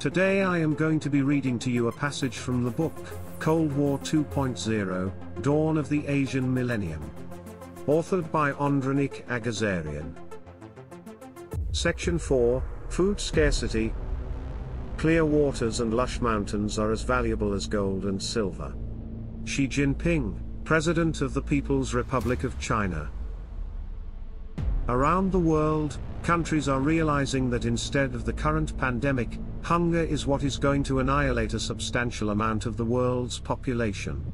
Today I am going to be reading to you a passage from the book, Cold War 2.0, Dawn of the Asian Millennium. Authored by Andronik Agazarian. Section 4, Food Scarcity. Clear waters and lush mountains are as valuable as gold and silver. Xi Jinping, President of the People's Republic of China. Around the world, countries are realizing that instead of the current pandemic, hunger is what is going to annihilate a substantial amount of the world's population.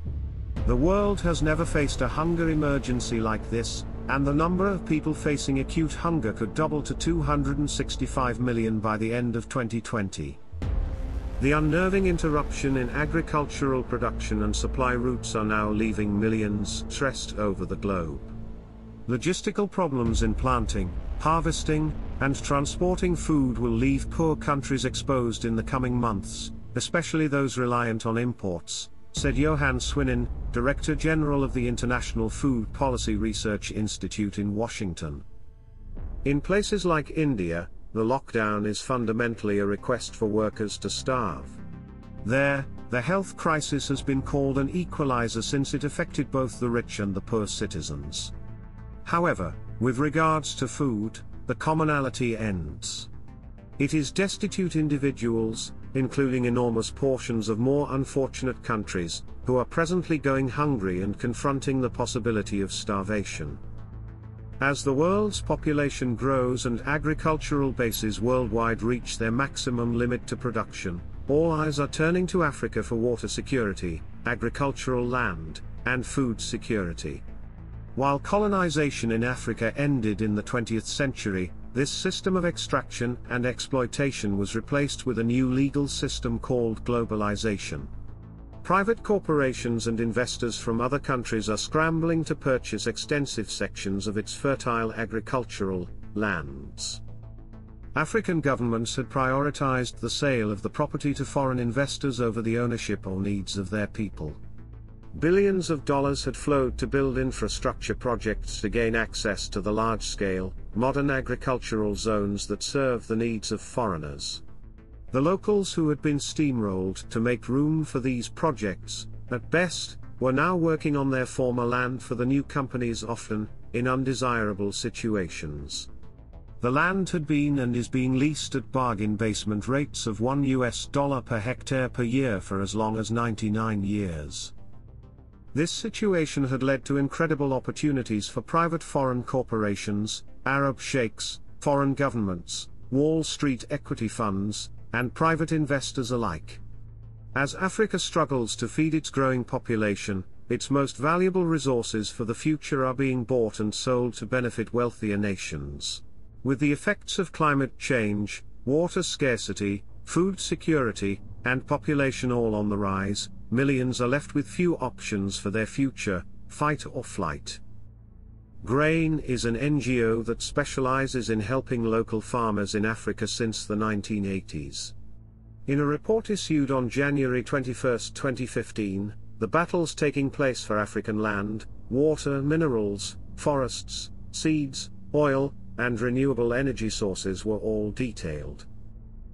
The world has never faced a hunger emergency like this, and the number of people facing acute hunger could double to 265 million by the end of 2020. The unnerving interruption in agricultural production and supply routes are now leaving millions stressed over the globe. Logistical problems in planting, harvesting, and transporting food will leave poor countries exposed in the coming months, especially those reliant on imports, said Johan Swinin, Director General of the International Food Policy Research Institute in Washington. In places like India, the lockdown is fundamentally a request for workers to starve. There, the health crisis has been called an equalizer since it affected both the rich and the poor citizens. However, with regards to food, the commonality ends. It is destitute individuals, including enormous portions of more unfortunate countries, who are presently going hungry and confronting the possibility of starvation. As the world's population grows and agricultural bases worldwide reach their maximum limit to production, all eyes are turning to Africa for water security, agricultural land, and food security. While colonization in Africa ended in the 20th century, this system of extraction and exploitation was replaced with a new legal system called globalization. Private corporations and investors from other countries are scrambling to purchase extensive sections of its fertile agricultural lands. African governments had prioritized the sale of the property to foreign investors over the ownership or needs of their people. Billions of dollars had flowed to build infrastructure projects to gain access to the large-scale, modern agricultural zones that serve the needs of foreigners. The locals who had been steamrolled to make room for these projects, at best, were now working on their former land for the new companies, often in undesirable situations. The land had been and is being leased at bargain basement rates of $1 per hectare per year for as long as 99 years. This situation had led to incredible opportunities for private foreign corporations, Arab sheikhs, foreign governments, Wall Street equity funds, and private investors alike. As Africa struggles to feed its growing population, its most valuable resources for the future are being bought and sold to benefit wealthier nations. With the effects of climate change, water scarcity, food security, and population all on the rise, millions are left with few options for their future, fight or flight. Grain is an NGO that specializes in helping local farmers in Africa since the 1980s. In a report issued on January 21, 2015, the battles taking place for African land, water, minerals, forests, seeds, oil, and renewable energy sources were all detailed.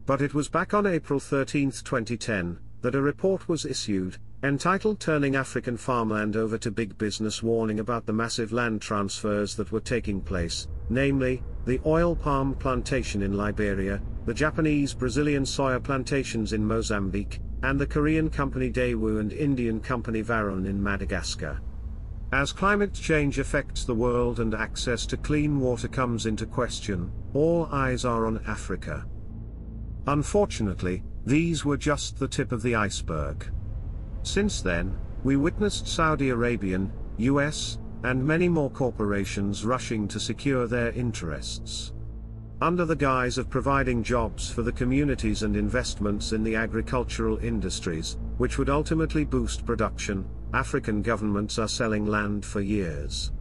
But it was back on April 13, 2010, that a report was issued, entitled Turning African Farmland Over to Big Business, warning about the massive land transfers that were taking place, namely, the oil palm plantation in Liberia, the Japanese-Brazilian soya plantations in Mozambique, and the Korean company Daewoo and Indian company Varun in Madagascar. As climate change affects the world and access to clean water comes into question, all eyes are on Africa. Unfortunately, these were just the tip of the iceberg. Since then, we witnessed Saudi Arabian, US, and many more corporations rushing to secure their interests. Under the guise of providing jobs for the communities and investments in the agricultural industries, which would ultimately boost production, African governments are selling land for years.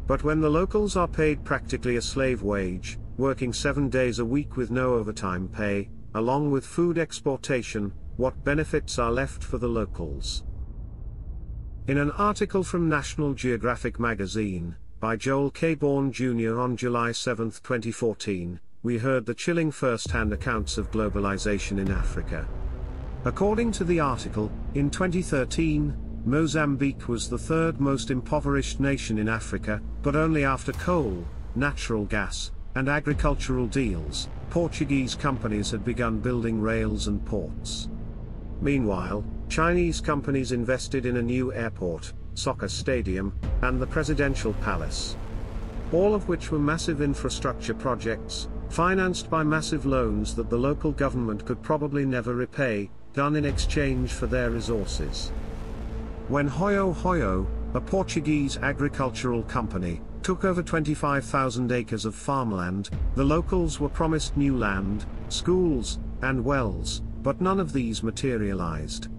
But when the locals are paid practically a slave wage, working 7 days a week with no overtime pay, along with food exportation, what benefits are left for the locals? In an article from National Geographic magazine, by Joel K. Bourne Jr. on July 7, 2014, we heard the chilling first-hand accounts of globalization in Africa. According to the article, in 2013, Mozambique was the third most impoverished nation in Africa, but only after coal, natural gas, and agricultural deals. Portuguese companies had begun building rails and ports. Meanwhile, Chinese companies invested in a new airport, soccer stadium, and the presidential palace. All of which were massive infrastructure projects, financed by massive loans that the local government could probably never repay, done in exchange for their resources. When Hoyo Hoyo, a Portuguese agricultural company, took over 25,000 acres of farmland, the locals were promised new land, schools, and wells, but none of these materialized.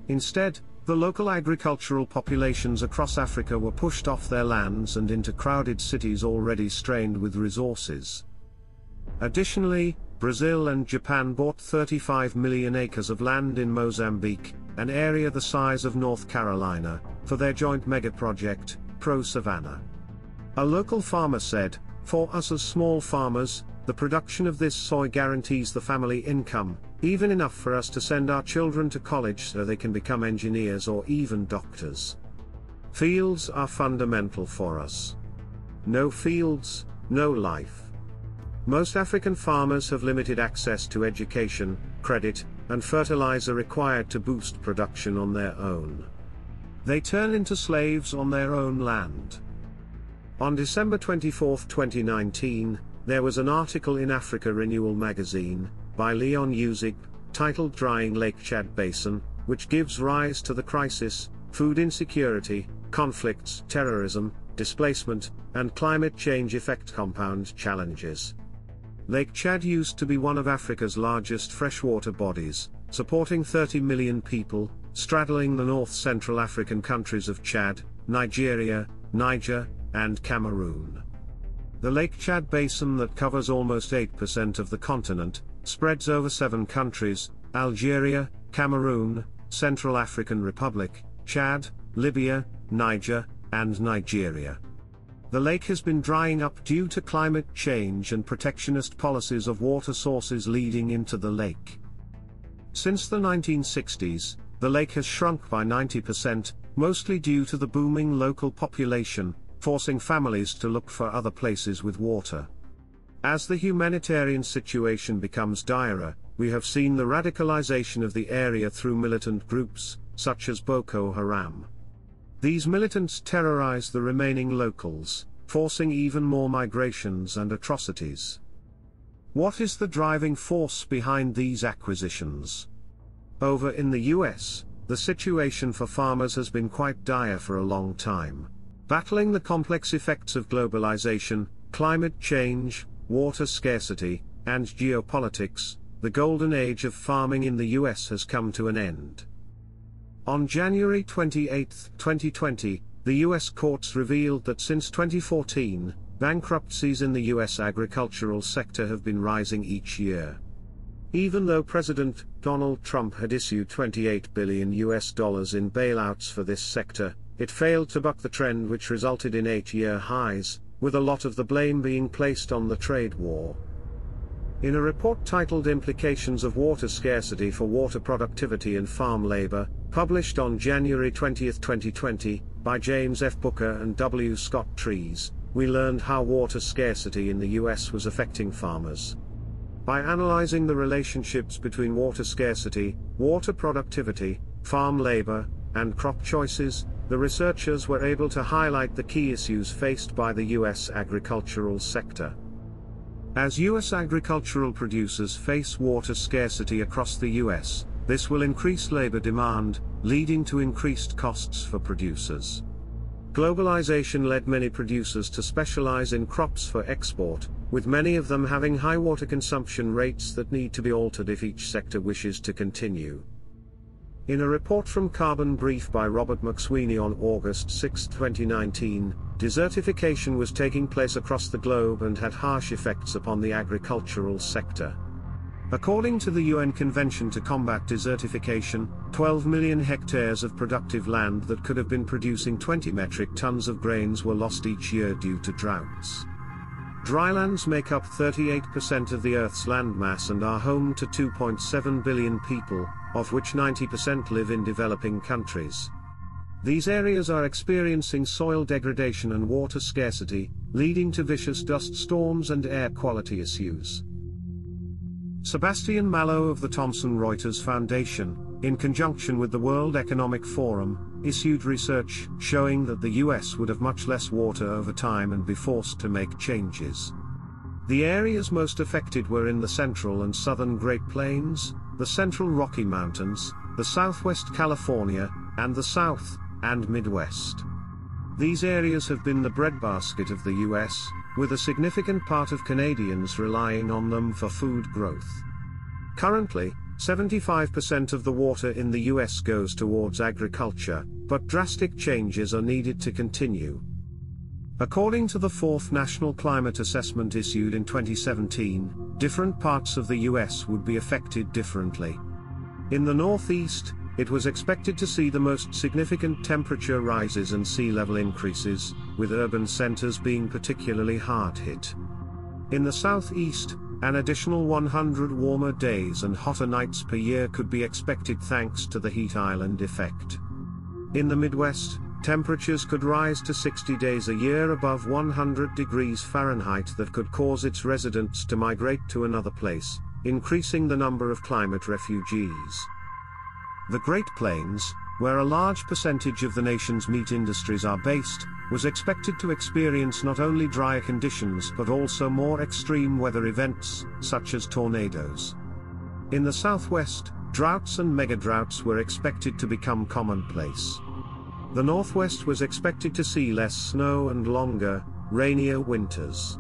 Instead, the local agricultural populations across Africa were pushed off their lands and into crowded cities already strained with resources. Additionally, Brazil and Japan bought 35 million acres of land in Mozambique, an area the size of North Carolina, for their joint megaproject, Pro Savannah. A local farmer said, "For us as small farmers, the production of this soy guarantees the family income, even enough for us to send our children to college so they can become engineers or even doctors. Fields are fundamental for us. No fields, no life." Most African farmers have limited access to education, credit, and fertilizer required to boost production on their own. They turn into slaves on their own land. On December 24, 2019, there was an article in Africa Renewal magazine, by Leon Uzig, titled Drying Lake Chad Basin, which gives rise to the crisis, food insecurity, conflicts, terrorism, displacement, and climate change effect compound challenges. Lake Chad used to be one of Africa's largest freshwater bodies, supporting 30 million people, straddling the north-central African countries of Chad, Nigeria, Niger, and Cameroon. The Lake Chad Basin that covers almost 8% of the continent, spreads over 7 countries, Algeria, Cameroon, Central African Republic, Chad, Libya, Niger, and Nigeria. The lake has been drying up due to climate change and protectionist policies of water sources leading into the lake. Since the 1960s, the lake has shrunk by 90%, mostly due to the booming local population, forcing families to look for other places with water. As the humanitarian situation becomes direr, we have seen the radicalization of the area through militant groups, such as Boko Haram. These militants terrorize the remaining locals, forcing even more migrations and atrocities. What is the driving force behind these acquisitions? Over in the US, the situation for farmers has been quite dire for a long time. Battling the complex effects of globalization, climate change, water scarcity, and geopolitics, the golden age of farming in the US has come to an end. On January 28, 2020, the US courts revealed that since 2014, bankruptcies in the US agricultural sector have been rising each year. Even though President Donald Trump had issued $28 billion in bailouts for this sector, it failed to buck the trend, which resulted in 8-year highs, with a lot of the blame being placed on the trade war. In a report titled Implications of Water Scarcity for Water Productivity and Farm Labor, published on January 20, 2020, by James F. Booker and W. Scott Trees, we learned how water scarcity in the US was affecting farmers. By analyzing the relationships between water scarcity, water productivity, farm labor, and crop choices, the researchers were able to highlight the key issues faced by the US agricultural sector. As US agricultural producers face water scarcity across the US, this will increase labor demand, leading to increased costs for producers. Globalization led many producers to specialize in crops for export, with many of them having high water consumption rates that need to be altered if each sector wishes to continue. In a report from Carbon Brief by Robert McSweeney on August 6, 2019, desertification was taking place across the globe and had harsh effects upon the agricultural sector. According to the UN Convention to Combat Desertification, 12 million hectares of productive land that could have been producing 20 metric tons of grains were lost each year due to droughts. Drylands make up 38% of the Earth's landmass and are home to 2.7 billion people, of which 90% live in developing countries. These areas are experiencing soil degradation and water scarcity, leading to vicious dust storms and air quality issues. Sebastian Mallow of the Thomson Reuters Foundation, in conjunction with the World Economic Forum, issued research showing that the US would have much less water over time and be forced to make changes. The areas most affected were in the central and southern Great Plains, the central Rocky Mountains, the southwest California, and the south and Midwest. These areas have been the breadbasket of the US, with a significant part of Canadians relying on them for food growth. Currently, 75% of the water in the US goes towards agriculture, but drastic changes are needed to continue. According to the fourth National Climate Assessment issued in 2017, different parts of the US would be affected differently. In the Northeast, it was expected to see the most significant temperature rises and sea level increases, with urban centers being particularly hard hit. In the Southeast, an additional 100 warmer days and hotter nights per year could be expected thanks to the heat island effect. In the Midwest, temperatures could rise to 60 days a year above 100 degrees Fahrenheit that could cause its residents to migrate to another place, increasing the number of climate refugees. The Great Plains, where a large percentage of the nation's meat industries are based, was expected to experience not only drier conditions but also more extreme weather events, such as tornadoes. In the Southwest, droughts and megadroughts were expected to become commonplace. The Northwest was expected to see less snow and longer, rainier winters.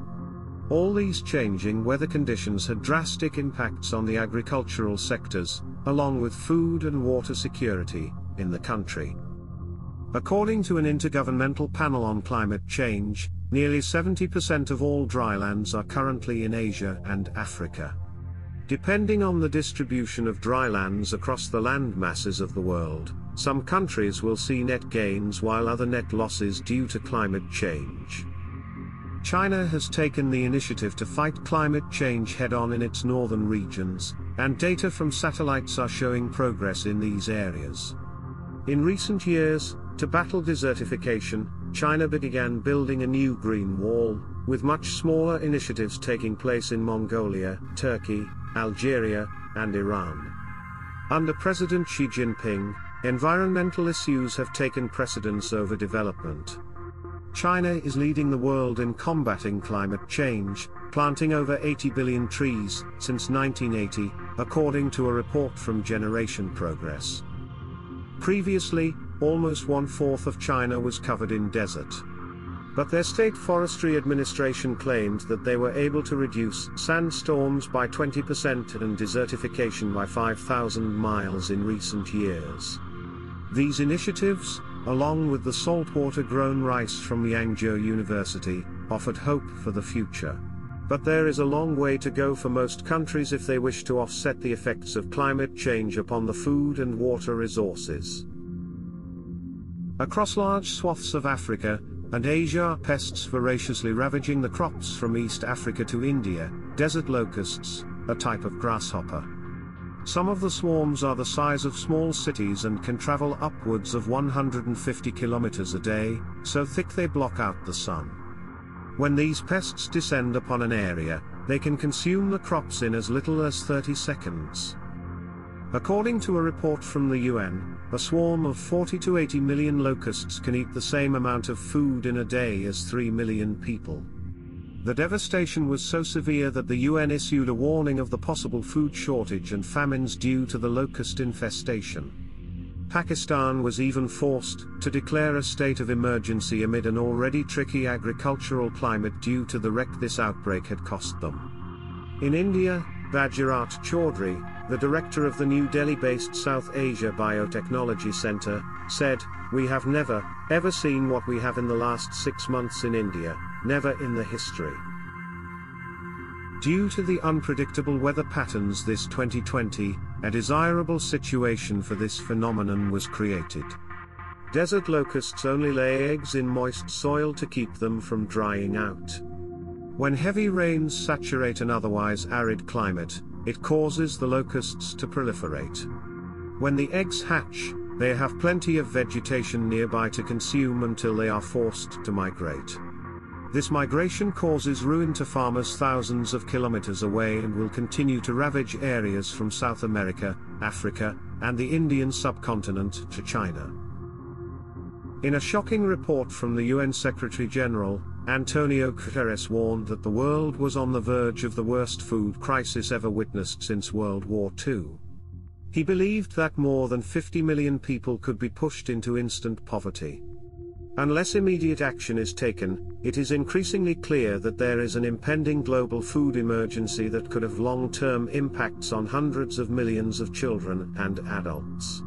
All these changing weather conditions had drastic impacts on the agricultural sectors, along with food and water security, in the country. According to an intergovernmental panel on climate change, nearly 70% of all drylands are currently in Asia and Africa. Depending on the distribution of drylands across the land masses of the world, some countries will see net gains while other net losses due to climate change. China has taken the initiative to fight climate change head-on in its northern regions, and data from satellites are showing progress in these areas. In recent years, to battle desertification, China began building a new green wall, with much smaller initiatives taking place in Mongolia, Turkey, Algeria, and Iran. Under President Xi Jinping, environmental issues have taken precedence over development. China is leading the world in combating climate change, planting over 80 billion trees since 1980, according to a report from Generation Progress. Previously, almost 1/4 of China was covered in desert. But their state forestry administration claimed that they were able to reduce sandstorms by 20% and desertification by 5,000 miles in recent years. These initiatives, along with the saltwater-grown rice from Yangzhou University, offered hope for the future. But there is a long way to go for most countries if they wish to offset the effects of climate change upon the food and water resources. Across large swaths of Africa and Asia are pests voraciously ravaging the crops from East Africa to India, desert locusts, a type of grasshopper. Some of the swarms are the size of small cities and can travel upwards of 150 kilometers a day, so thick they block out the sun. When these pests descend upon an area, they can consume the crops in as little as 30 seconds. According to a report from the UN, a swarm of 40 to 80 million locusts can eat the same amount of food in a day as 3 million people. The devastation was so severe that the UN issued a warning of the possible food shortage and famines due to the locust infestation. Pakistan was even forced to declare a state of emergency amid an already tricky agricultural climate due to the wreck this outbreak had cost them. In India, Bhagirat Chaudhry, the director of the New Delhi-based South Asia Biotechnology Center, said, "We have never, ever seen what we have in the last 6 months in India, never in the history." Due to the unpredictable weather patterns this 2020, a desirable situation for this phenomenon was created. Desert locusts only lay eggs in moist soil to keep them from drying out. When heavy rains saturate an otherwise arid climate, it causes the locusts to proliferate. When the eggs hatch, they have plenty of vegetation nearby to consume until they are forced to migrate. This migration causes ruin to farmers thousands of kilometers away and will continue to ravage areas from South America, Africa, and the Indian subcontinent to China. In a shocking report from the UN Secretary-General, Antonio Guterres warned that the world was on the verge of the worst food crisis ever witnessed since World War II. He believed that more than 50 million people could be pushed into instant poverty. Unless immediate action is taken, it is increasingly clear that there is an impending global food emergency that could have long-term impacts on hundreds of millions of children and adults.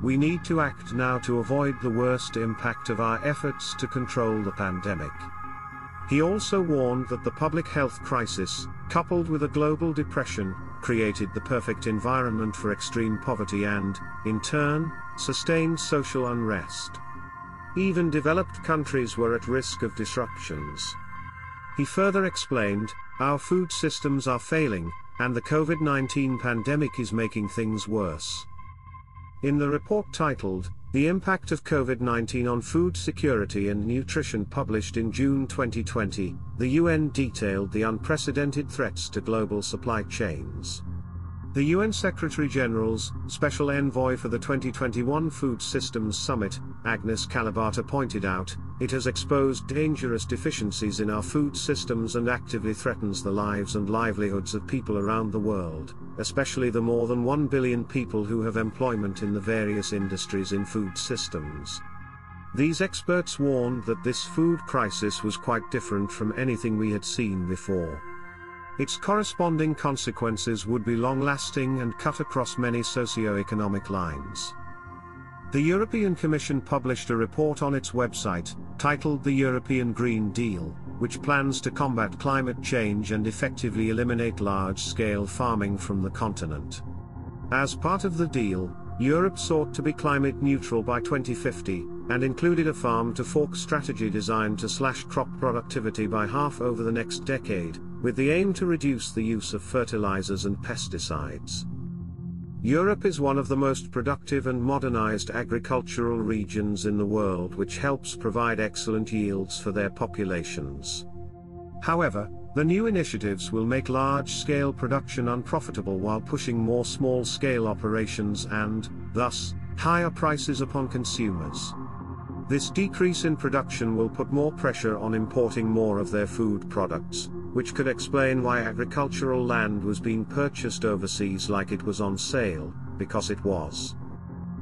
We need to act now to avoid the worst impact of our efforts to control the pandemic. He also warned that the public health crisis, coupled with a global depression, created the perfect environment for extreme poverty and, in turn, sustained social unrest. Even developed countries were at risk of disruptions. He further explained, our food systems are failing, and the COVID-19 pandemic is making things worse. In the report titled, The Impact of COVID-19 on Food Security and Nutrition published in June 2020, the UN detailed the unprecedented threats to global supply chains. The UN Secretary-General's Special Envoy for the 2021 Food Systems Summit, Agnes Kalibata pointed out, it has exposed dangerous deficiencies in our food systems and actively threatens the lives and livelihoods of people around the world, especially the more than 1 billion people who have employment in the various industries in food systems. These experts warned that this food crisis was quite different from anything we had seen before. Its corresponding consequences would be long-lasting and cut across many socio-economic lines. The European Commission published a report on its website, titled The European Green Deal, which plans to combat climate change and effectively eliminate large-scale farming from the continent. As part of the deal, Europe sought to be climate neutral by 2050, and included a farm-to-fork strategy designed to slash crop productivity by half over the next decade, with the aim to reduce the use of fertilizers and pesticides. Europe is one of the most productive and modernized agricultural regions in the world, which helps provide excellent yields for their populations. However, the new initiatives will make large-scale production unprofitable while pushing more small-scale operations and, thus, higher prices upon consumers. This decrease in production will put more pressure on importing more of their food products, which could explain why agricultural land was being purchased overseas like it was on sale, because it was.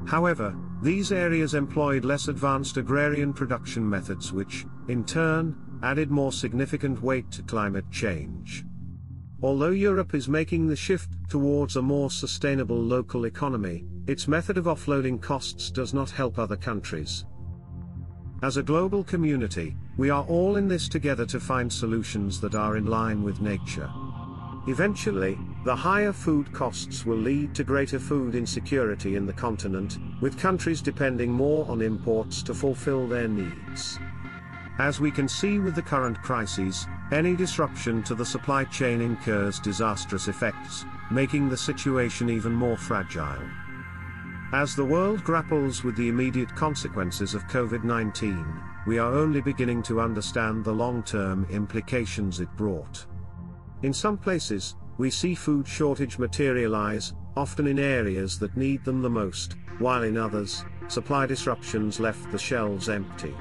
However, these areas employed less advanced agrarian production methods which, in turn, added more significant weight to climate change. Although Europe is making the shift towards a more sustainable local economy, its method of offloading costs does not help other countries. As a global community, we are all in this together to find solutions that are in line with nature. Eventually, the higher food costs will lead to greater food insecurity in the continent, with countries depending more on imports to fulfill their needs. As we can see with the current crises, any disruption to the supply chain incurs disastrous effects, making the situation even more fragile. As the world grapples with the immediate consequences of COVID-19, we are only beginning to understand the long-term implications it brought. In some places, we see food shortage materialize, often in areas that need them the most, while in others, supply disruptions left the shelves empty.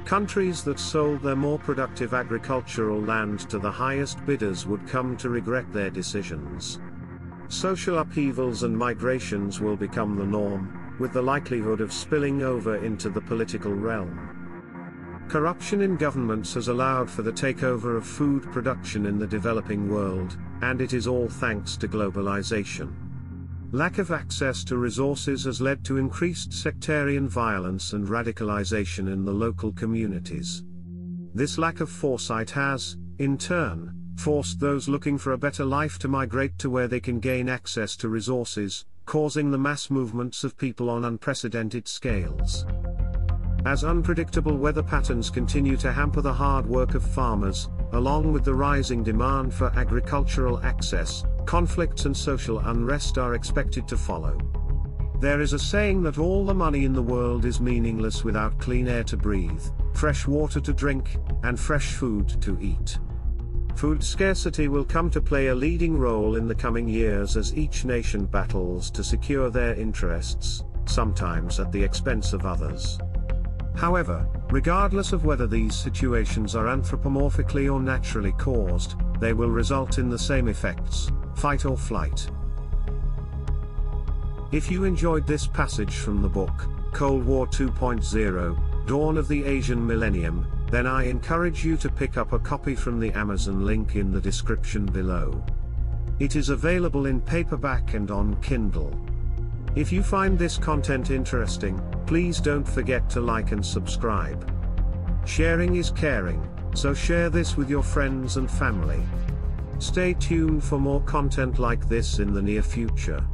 Countries that sold their more productive agricultural land to the highest bidders would come to regret their decisions. Social upheavals and migrations will become the norm, with the likelihood of spilling over into the political realm. Corruption in governments has allowed for the takeover of food production in the developing world, and it is all thanks to globalization. Lack of access to resources has led to increased sectarian violence and radicalization in the local communities. This lack of foresight has, in turn, forced those looking for a better life to migrate to where they can gain access to resources, causing the mass movements of people on unprecedented scales. As unpredictable weather patterns continue to hamper the hard work of farmers, along with the rising demand for agricultural access, conflicts and social unrest are expected to follow. There is a saying that all the money in the world is meaningless without clean air to breathe, fresh water to drink, and fresh food to eat. Food scarcity will come to play a leading role in the coming years as each nation battles to secure their interests, sometimes at the expense of others. However, regardless of whether these situations are anthropomorphically or naturally caused, they will result in the same effects: fight or flight. If you enjoyed this passage from the book, Cold War 2.0, Dawn of the Asian Millennium, then I encourage you to pick up a copy from the Amazon link in the description below. It is available in paperback and on Kindle. If you find this content interesting, please don't forget to like and subscribe. Sharing is caring, so share this with your friends and family. Stay tuned for more content like this in the near future.